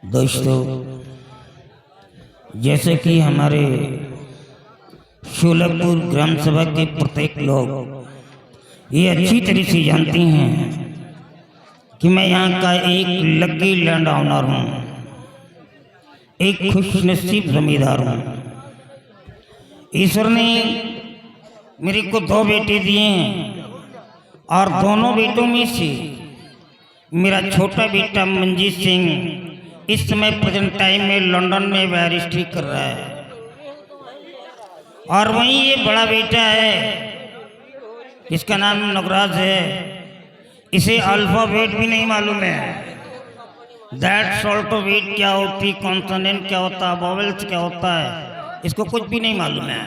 दोस्तों, जैसे कि हमारे शोलापुर ग्राम सभा के प्रत्येक लोग ये अच्छी तरह से जानती हैं कि मैं यहाँ का एक लकी लैंड ओनर हूँ, एक खुशनसीब जमींदार हूँ। ईश्वर ने मेरे को 2 बेटे दिए हैं और दोनों बेटों में से मेरा छोटा बेटा मंजीत सिंह इस समय प्रेजेंट टाइम में लंदन में बैरिस्ट्री कर रहा है, और वहीं ये बड़ा बेटा है इसका नाम नगराज है। इसे अल्फाबेट भी नहीं मालूम है, दैट सॉल्टोवेट क्या होती, कॉन्सोनेंट क्या होता है, वोवेल्स क्या होता है, इसको कुछ भी नहीं मालूम है।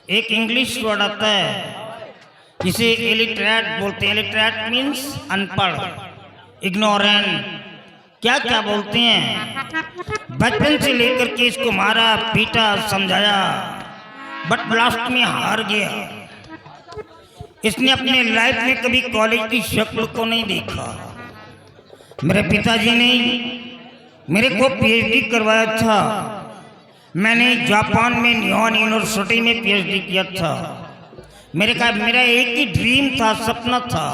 एक इंग्लिश वर्ड आता है जिसे इलिटरेट बोलते हैं। इलिटरेट मीन्स अनपढ़, इग्नोरेंट, क्या क्या बोलते हैं। बचपन से लेकर के इसको मारा पीटा समझाया, बट लास्ट में हार गया। इसने अपने लाइफ में कभी कॉलेज की शक्ल को नहीं देखा। मेरे पिताजी ने मेरे को पीएचडी करवाया था। मैंने जापान में निहोन यूनिवर्सिटी में पीएचडी किया था। मेरा एक ही ड्रीम था, सपना था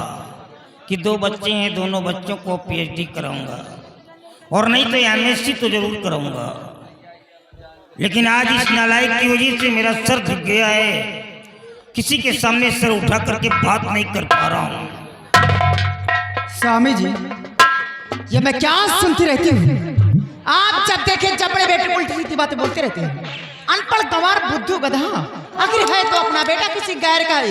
कि 2 बच्चे हैं, दोनों बच्चों को पीएचडी कराऊंगा, और नहीं तो एमएससी तो जरूर कराऊंगा। लेकिन आज इस नालायक की वजह से मेरा सर झुक गया है। किसी के सामने सर उठा करके बात नहीं कर पा रहा हूँ। स्वामी जी, ये मैं क्या सुनती रहती हूँ? आप जब देखे जबड़े बेटे उल्टी सीधी बातें बोलते रहते हैं। अनपढ़ गंवार बुद्धू गधा, आखिर है तो अपना बेटा किसी गैर का है।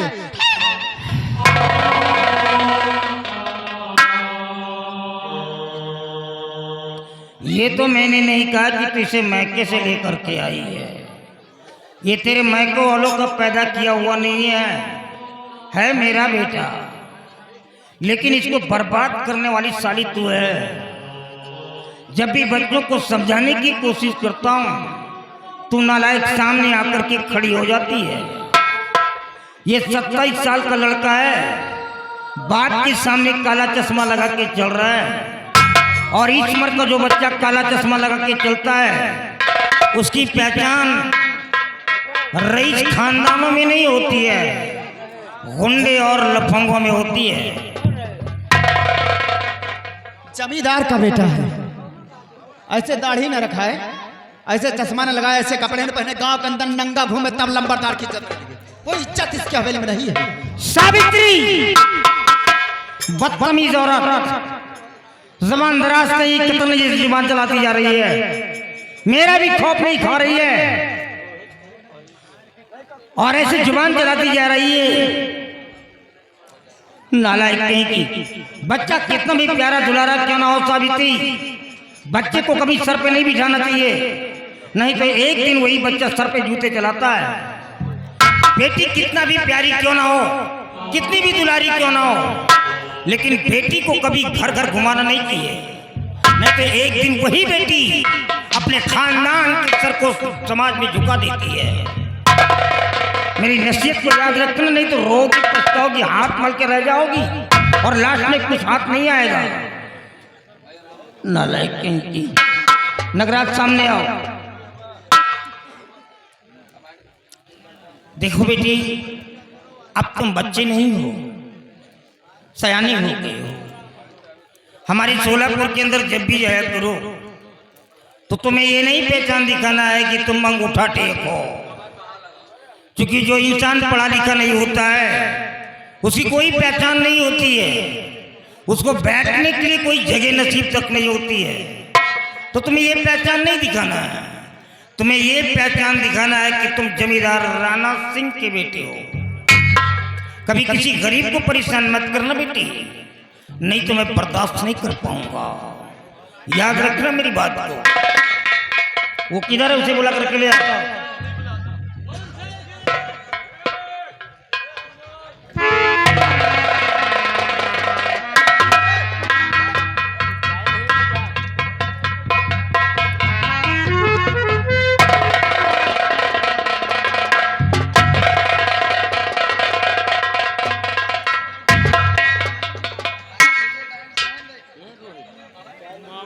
ये तो मैंने नहीं कहा कि तू इसे मैके से लेकर के आई है। ये तेरे मैको वालों का पैदा किया हुआ नहीं है मेरा बेटा। लेकिन इसको बर्बाद करने वाली साली तू है। जब भी बच्चों को समझाने की कोशिश करता हूँ, तू नालायक सामने आकर के खड़ी हो जाती है। ये 27 साल का लड़का है, बाप के सामने काला चश्मा लगा के चल रहा है, और इस उम्र का जो बच्चा काला चश्मा लगा के चलता है उसकी पहचान रईस खानदानों में नहीं होती है, गुंडे और लफंगों में होती है। जमींदार का बेटा है, ऐसे दाढ़ी न रखा है, ऐसे चश्मा न लगाए, ऐसे कपड़े न पहने, गांव के अंदर नंगा घूमे, तब लंबरदार की जरूरत। कोई इज्जत इसके हवेली में नहीं है। सावित्री, बदतमीज औरत, ज़बान दराज से ही कितनी जुबान चलाती जा रही है। मेरा भी खौफ नहीं खा रही है, और ऐसे जुबान चलाती जा रही है। नालायक कहीं की। बच्चा कितना भी प्यारा दुलारा क्यों ना हो सावित्री, बच्चे को कभी सर पे नहीं बिठाना चाहिए, नहीं तो एक दिन वही बच्चा सर पे जूते चलाता है। बेटी कितना भी प्यारी क्यों ना हो, कितनी भी दुलारी क्यों ना हो, लेकिन बेटी को कभी घर घर घुमाना नहीं चाहिए, नहीं तो एक दिन वही बेटी अपने खानदान के सर को समाज में झुका देती है। मेरी नसीहत को याद रखना, नहीं तो रोगी पछताओगी, हाथ मल के रह जाओगी, और लास्ट में कुछ हाथ नहीं आएगा। नालायक कहीं की। नगराज सामने आओ। देखो बेटी, अब तुम बच्चे नहीं हो, सयानी हो गए हो। हमारे सोलापुर के अंदर जब भी जाया करो तो तुम्हें ये नहीं पहचान दिखाना है कि तुम अंगूठा टेक हो, क्योंकि जो इंसान पढ़ा लिखा नहीं होता है उसकी कोई पहचान नहीं होती है, उसको बैठने के लिए कोई जगह नसीब तक नहीं होती है। तो तुम्हें ये पहचान नहीं दिखाना है, तुम्हें ये पहचान दिखाना है कि तुम जमींदार राणा सिंह के बेटे हो। कभी किसी गरीब को परेशान मत करना बेटी, नहीं तो मैं बर्दाश्त नहीं कर पाऊंगा। याद रखना मेरी बात को। वो किधर है, उसे बुला करके ले आता।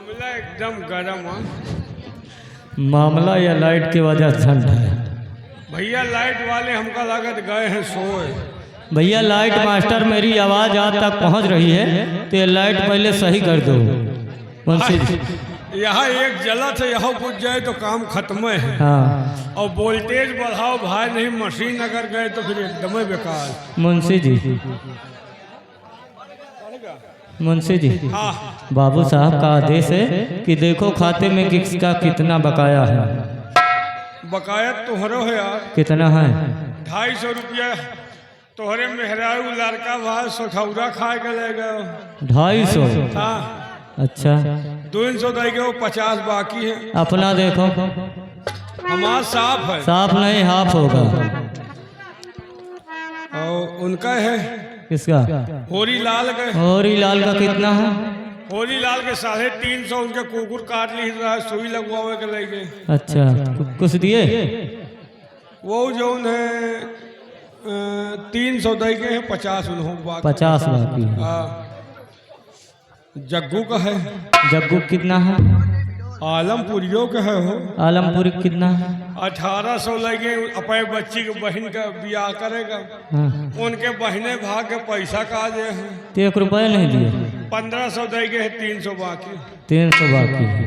मामला एकदम गर्म है मामला या लाइट की वजह से ठंड है। भैया। लाइट वाले हमका लागत गए हैं सोए। भैया लाइट मास्टर, मेरी आवाज़ आप तक पहुंच रही है तो ये लाइट पहले सही कर दो। मुंशी जी, यहाँ एक जला से यहाँ कुछ जाए तो काम खत्म है। हाँ और वोल्टेज बढ़ाओ भाई, नहीं मशीन अगर गए तो फिर एकदम ही बेकार। मुंशी जी, मुंशी जी, हाँ बाबू साहब का आदेश है कि देखो खाते में किसका कितना बकाया है। बकाया तुम्हारो है यार। कितना है? 250 रुपया तोहरे मेहरारू लड़का भाई सोठौरा खा के ले गए। 250? हाँ अच्छा 200 दे गए, 50 बाकी है। अपना देखो। हमारा साफ है। साफ नहीं, हाफ होगा। और उनका है किसका? होरी लाल का। होरी लाल का कितना है? होली लाल के 350 उनके कुकुर काट ली रहा, सुई लगवावे के ले गए। अच्छा कुछ दिए? वो जो है 300 दे गए हैं, 50 उन्होंने बाकी। 50 बाकी है। हाँ। जग्गू का है। जग्गू कितना है? आलमपुरियों का है हो। आलमपुर कितना है? 1800 लगे। अपने बच्ची के बहन का ब्याह करेगा। हाँ। उनके बहने भाग के पैसा का दे हैं। तो 1 रुपया नहीं दिए? 1500 दे गए, 300 बाकी। 300 बाकी है।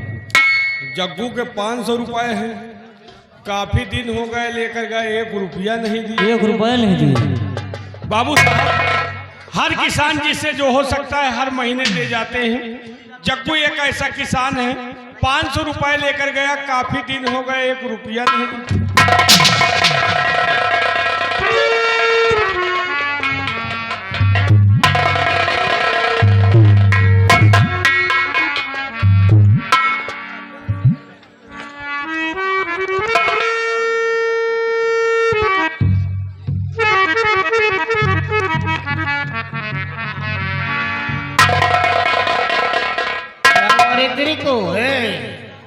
जग्गू के 500 रुपए हैं। काफी दिन हो गए लेकर गए, 1 रुपया नहीं दिए। 1 रुपया नहीं दिए? बाबू साहब, हर किसान जिससे जो हो सकता है हर महीने दे जाते हैं। जग्गू एक ऐसा किसान है, 500 रुपए लेकर गया, काफी दिन हो गए, 1 रुपया नहीं।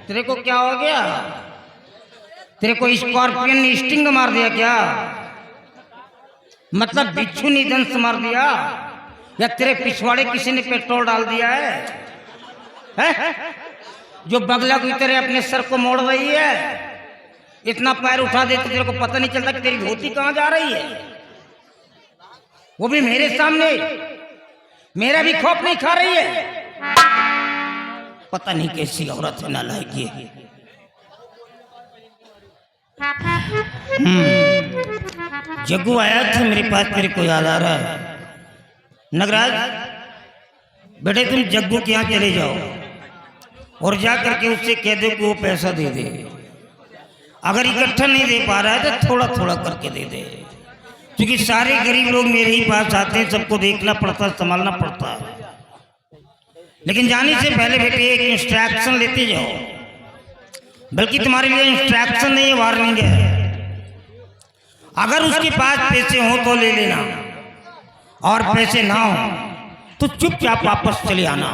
तेरे को क्या हो गया? तेरे को स्कॉर्पियन ने स्टिंग मार दिया क्या? मतलब बिच्छू ने दंश मार दिया, या तेरे पिछवाड़े किसी ने पेट्रोल डाल दिया है? जो बगला की तरह अपने सर को मोड़ रही है, इतना पैर उठा देते तेरे को पता नहीं चलता कि तेरी धोती कहाँ जा रही है, वो भी मेरे सामने। मेरा भी खौफ नहीं खा रही है। पता नहीं कैसी औरत है, नालायक है। जग्गू आया था मेरे पास, तेरे को याद आ रहा है? नगराज बेटे, तुम जग्गू के यहाँ चले जाओ और जा करके उससे कह दो कि वो पैसा दे दे। अगर इकट्ठा नहीं दे पा रहा है तो थोड़ा थोड़ा करके दे दे, क्योंकि सारे गरीब लोग मेरे ही पास आते हैं, सबको देखना पड़ता है, संभालना पड़ता है। लेकिन जाने से पहले बेटे एक इंस्ट्रक्शन लेते जाओ, बल्कि तुम्हारे लिए इंस्ट्रक्शन नहीं है, वार्निंग है। अगर उसके पास पैसे हो तो ले लेना, और पैसे ना हो तो चुपचाप वापस चले आना।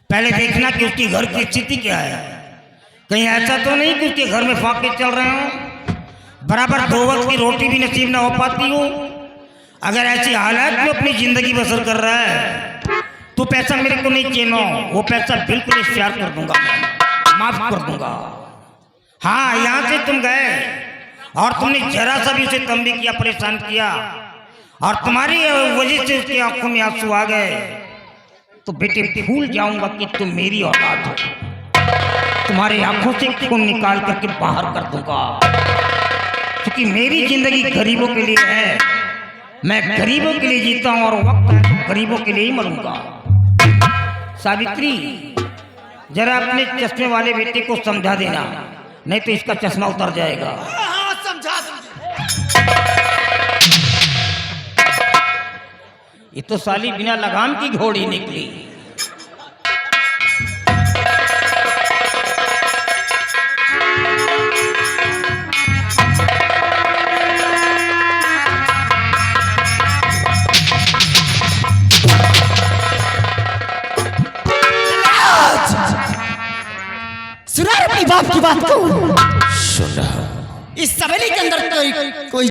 पहले देखना कि उसकी घर की स्थिति क्या है। कहीं ऐसा तो नहीं कि उसके घर में फाके चल रहे हो, बराबर 2 वक्त की रोटी भी नसीब ना हो पाती हो। अगर ऐसी हालत में अपनी जिंदगी बसर कर रहा है तो पैसा मेरे को नहीं चाहिए, वो पैसा बिल्कुल शेयर कर दूंगा, माफ कर दूंगा। हाँ, यहाँ से तुम गए और तुमने जरा सा भी उसे तंबी किया, परेशान किया, और तुम्हारी वजह से उसकी आंखों में आंसू आ गए, तो बेटे भूल जाऊंगा कि तुम मेरी औलाद हो। तुम्हारी आंखों से खून निकाल करके बाहर कर दूंगा, क्योंकि मेरी जिंदगी गरीबों के लिए है। मैं गरीबों के लिए जीता हूँ, और वक्त है तो गरीबों के लिए ही मरूंगा। सावित्री, जरा अपने चश्मे वाले बेटे को समझा देना, नहीं तो इसका चश्मा उतर जाएगा। हाँ, समझा ये तो साली बिना लगाम की घोड़ी निकली। सुना अपनी बाप की बात को। सुन रहा। इस सवेली के अंदर कोई